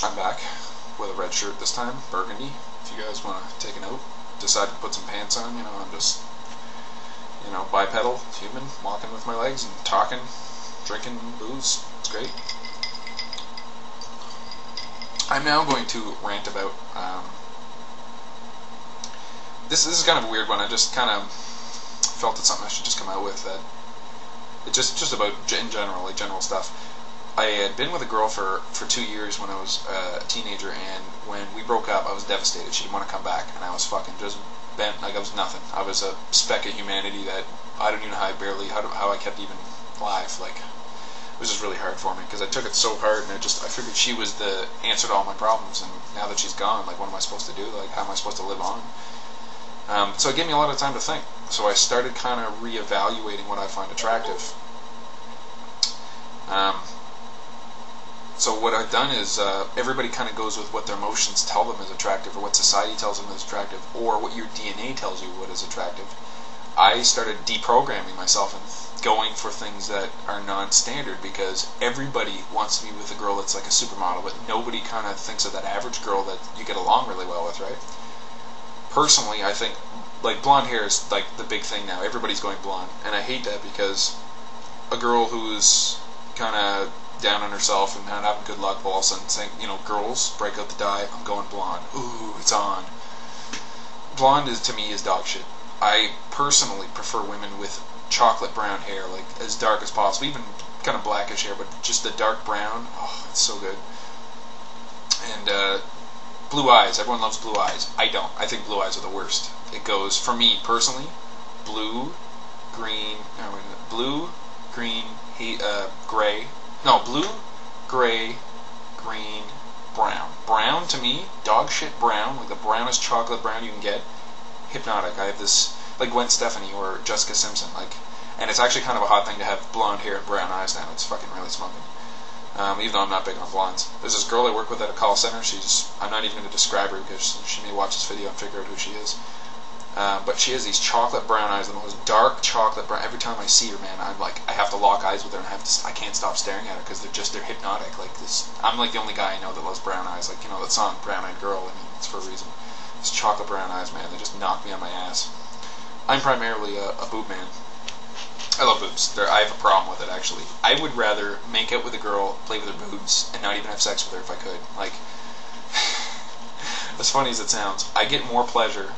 I'm back with a red shirt this time, burgundy. If you guys want to take a note, decided to put some pants on. I'm just, bipedal, human, walking with my legs and talking, drinking booze. It's great. I'm now going to rant about. This is kind of a weird one. I just kind of felt it's something I should just come out with. That it's just about in general, like general stuff. I had been with a girl for 2 years when I was a teenager, and when we broke up, I was devastated. She didn't want to come back, and I was fucking just bent like I was nothing. I was a speck of humanity that I don't even know how I kept even alive. Like, it was just really hard for me because I took it so hard, and I figured she was the answer to all my problems, and now that she's gone, like, what am I supposed to do? Like, how am I supposed to live on? So it gave me a lot of time to think. So I started kind of reevaluating what I find attractive. So what I've done is everybody kind of goes with what their emotions tell them is attractive, or what society tells them is attractive, or what your DNA tells you what is attractive. I started deprogramming myself and going for things that are non-standard, because everybody wants to be with a girl that's like a supermodel, but nobody kind of thinks of that average girl that you get along really well with, right? Personally, I think like blonde hair is like the big thing now. Everybody's going blonde, and I hate that because a girl who's kind of down on herself and not having good luck will all of a sudden saying, girls, break out the dye, I'm going blonde. Ooh, it's on. Blonde to me is dog shit. I personally prefer women with chocolate brown hair, like as dark as possible, even kind of blackish hair, but just the dark brown. Oh, it's so good. And blue eyes. Everyone loves blue eyes. I don't. I think blue eyes are the worst. It goes, for me personally, blue, green, gray. No, blue, gray, green, brown. Brown, to me, dog shit brown, like the brownest chocolate brown you can get. Hypnotic. I have this, like Gwen Stefani or Jessica Simpson, and it's actually kind of a hot thing to have blonde hair and brown eyes now. It's fucking really smoking. Even though I'm not big on blondes. There's this girl I work with at a call center. I'm not even going to describe her because she may watch this video and figure out who she is. But she has these chocolate brown eyes, the most dark chocolate brown. Every time I see her, man, I'm like, I have to lock eyes with her, and I can't stop staring at her because they're hypnotic. Like this, I'm like the only guy I know that loves brown eyes. Like, that song Brown Eyed Girl. I mean, it's for a reason. These chocolate brown eyes, man, they just knock me on my ass. I'm primarily a boob man. I love boobs. I have a problem with it, actually. I would rather make out with a girl, play with her boobs, and not even have sex with her if I could. Like, as funny as it sounds, I get more pleasure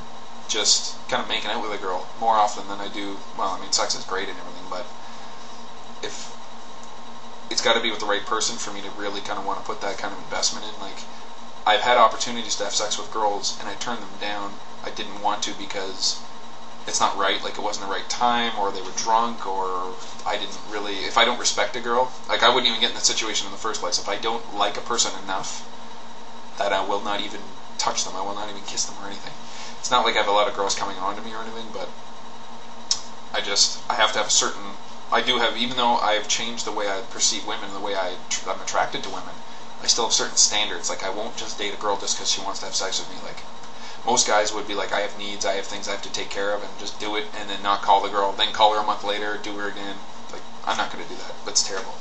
just kind of making out with a girl more often than I do. Well, I mean, sex is great and everything, but if it's got to be with the right person for me to really kind of want to put that kind of investment in. Like, I've had opportunities to have sex with girls and I turned them down. I didn't want to because it's not right. Like, it wasn't the right time, or they were drunk, or I didn't really. If I don't respect a girl, like, I wouldn't even get in that situation in the first place. If I don't like a person enough, that I will not even touch them. I will not even kiss them or anything. It's not like I have a lot of girls coming on to me or anything, but I have to have a certain, I do have, even though I've changed the way I perceive women, the way I'm attracted to women, I still have certain standards. Like, I won't just date a girl just because she wants to have sex with me. Like, most guys would be like, I have needs, I have things I have to take care of, and just do it, and then not call the girl, then call her a month later, do her again. Like, I'm not going to do that. That's terrible.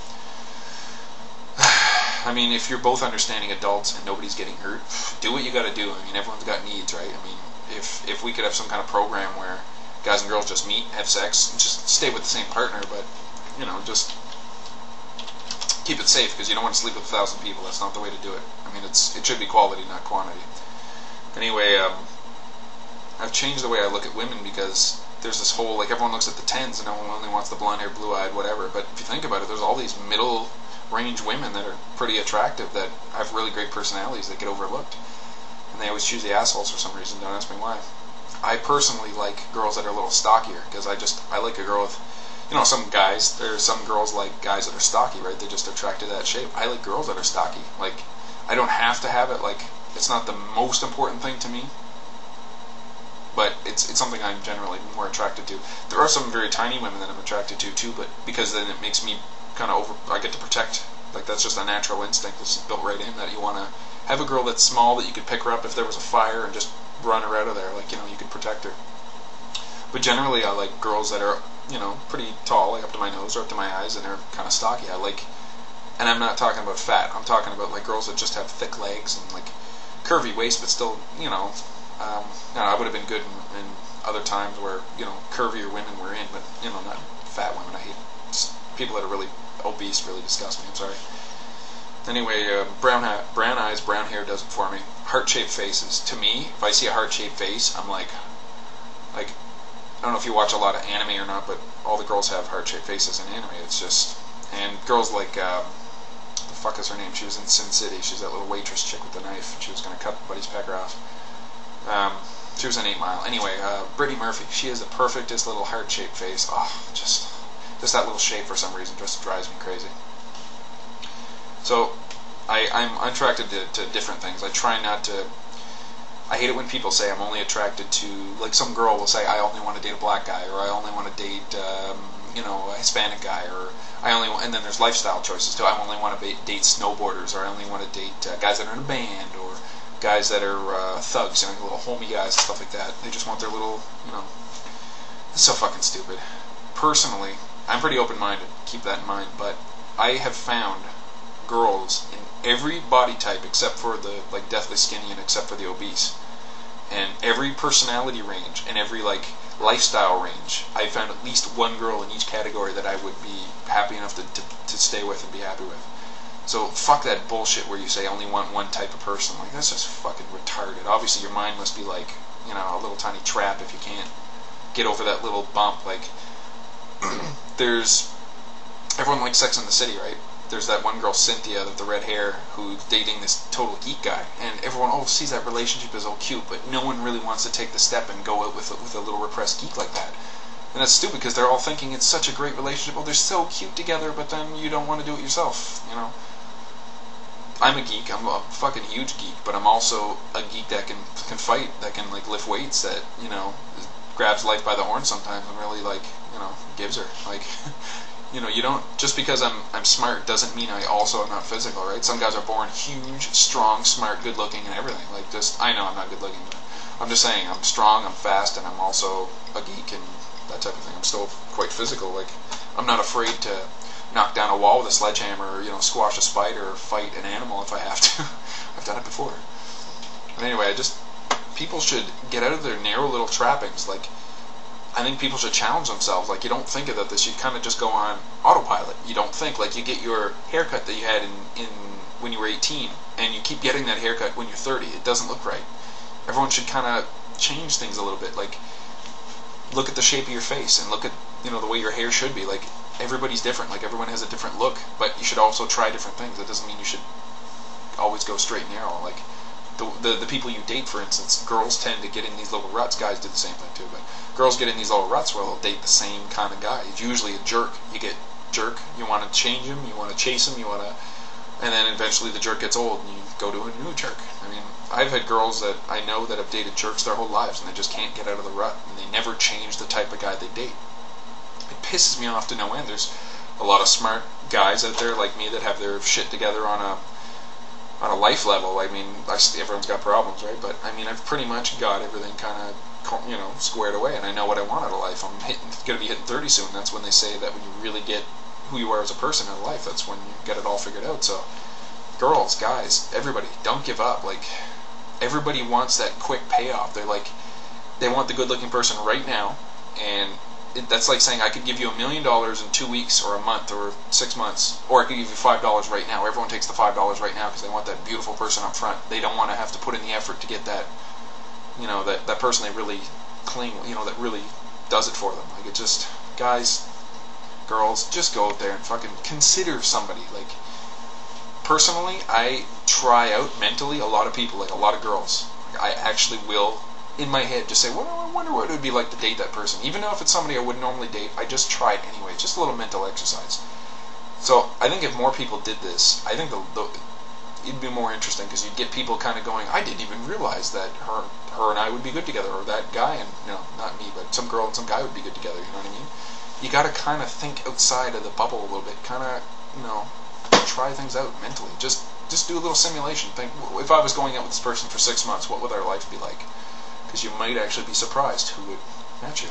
I mean, if you're both understanding adults and nobody's getting hurt, do what you got to do. I mean, everyone's got needs, right? I mean, if we could have some kind of program where guys and girls just meet, have sex, and just stay with the same partner, but, just keep it safe, because you don't want to sleep with 1,000 people. That's not the way to do it. I mean, it should be quality, not quantity. Anyway, I've changed the way I look at women, because there's this whole, like, everyone looks at the 10s and no one only wants the blonde hair, blue-eyed, whatever, but if you think about it, there's all these middle-range women that are pretty attractive, that have really great personalities that get overlooked. And they always choose the assholes for some reason. Don't ask me why. I personally like girls that are a little stockier, because I like a girl with, some guys, there's some girls like guys that are stocky, right? They're just attracted to that shape. I like girls that are stocky. Like, I don't have to have it, like, it's not the most important thing to me, but it's something I'm generally more attracted to. There are some very tiny women that I'm attracted to too, but because then it makes me kind of I get to protect. Like, that's just a natural instinct that's built right in, that you want to have a girl that's small, that you could pick her up if there was a fire and just run her out of there. Like, you could protect her. But generally, I like girls that are, pretty tall, like up to my nose or up to my eyes, and they're kind of stocky. I like And I'm not talking about fat. I'm talking about like girls that just have thick legs and like curvy waist, but still, I would have been good in other times where curvier women were in, but not fat women. I hate people that are really obese. Really disgust me. I'm sorry. Anyway, brown eyes, brown hair does it for me. Heart-shaped faces. To me, if I see a heart-shaped face, I'm like, I don't know if you watch a lot of anime or not, but all the girls have heart-shaped faces in anime. It's just, and girls like, the fuck is her name? She was in Sin City. She's that little waitress chick with the knife. She was going to cut Buddy's pecker off. She was in 8 Mile. Anyway, Brittany Murphy. She has the perfectest little heart-shaped face. Oh, just that little shape for some reason just drives me crazy. So, I'm attracted to different things. I try not to. I hate it when people say I'm only attracted to, like some girl will say I only want to date a black guy, or I only want to date a Hispanic guy, or and then there's lifestyle choices too. I only want to date snowboarders, or I only want to date guys that are in a band, or guys that are thugs, little homie guys and stuff like that. They just want their little, It's so fucking stupid. Personally, I'm pretty open-minded. Keep that in mind. But I have found girls in every body type except for the like deathly skinny and except for the obese, and every personality range and every like lifestyle range. I found at least one girl in each category that I would be happy enough to stay with and be happy with. So fuck that bullshit where you say I only want one type of person. Like, that's just fucking retarded. Obviously your mind must be like, a little tiny trap if you can't get over that little bump. Like, everyone likes Sex in the City, right? There's that one girl, Cynthia, with the red hair, who's dating this total geek guy, and everyone sees that relationship as all cute, but no one really wants to take the step and go out with a little repressed geek like that. And that's stupid because they're all thinking it's such a great relationship. Oh, they're so cute together, but then you don't want to do it yourself. I'm a geek. I'm a fucking huge geek, but I'm also a geek that can fight, that can like lift weights, that grabs life by the horn sometimes and really gives her like. You don't, just because I'm smart doesn't mean I also am not physical, right? Some guys are born huge, strong, smart, good looking, and everything. I know I'm not good looking, but I'm just saying I'm strong, I'm fast, and I'm also a geek and that type of thing. I'm still quite physical. Like, I'm not afraid to knock down a wall with a sledgehammer, or squash a spider, or fight an animal if I have to. I've done it before. But anyway, people should get out of their narrow little trappings. Like, I think people should challenge themselves. Like, you don't think about this. You kind of just go on autopilot. You don't think. Like, you get your haircut that you had in when you were 18, and you keep getting that haircut when you're 30. It doesn't look right. Everyone should kind of change things a little bit. Like, look at the shape of your face, and look at, the way your hair should be. Like, everybody's different. Like, everyone has a different look, but you should also try different things. That doesn't mean you should always go straight and narrow. Like, the people you date, for instance, girls tend to get in these little ruts. Guys do the same thing too, but girls get in these little ruts where they'll date the same kind of guy. It's usually a jerk. You get jerk, you want to change him, you want to chase him, and then eventually the jerk gets old and you go to a new jerk. I mean, I've had girls that I know that have dated jerks their whole lives and they just can't get out of the rut, and they never change the type of guy they date. It pisses me off to no end. There's a lot of smart guys out there like me that have their shit together on a life level. I mean, everyone's got problems, right? But I mean, I've pretty much got everything kind of, squared away, and I know what I want out of life. I'm going to be hitting 30 soon. That's when they say that when you really get who you are as a person in life, that's when you get it all figured out. So, girls, guys, everybody, don't give up. Like, everybody wants that quick payoff. They want the good-looking person right now, and that's like saying I could give you $1 million in 2 weeks or a month or 6 months, or I could give you $5 right now. Everyone takes the $5 right now because they want that beautiful person up front. They don't want to have to put in the effort to get that, that person they really cling, that really does it for them. Like, it just, guys, girls, just go out there and fucking consider somebody. Like, personally, I try out mentally a lot of people, like a lot of girls. Like, I actually will, in my head, just say, well, I wonder what it would be like to date that person. Even though if it's somebody I wouldn't normally date, I just try it anyway. Just a little mental exercise. So I think if more people did this, I think it'd be more interesting, because you'd get people kind of going, I didn't even realize that her and I would be good together, or that guy and, not me, but some girl and some guy would be good together, you know what I mean? You gotta kind of think outside of the bubble a little bit, kind of, try things out mentally. Just do a little simulation. Think, if I was going out with this person for 6 months, what would our life be like? Because you might actually be surprised who would match you.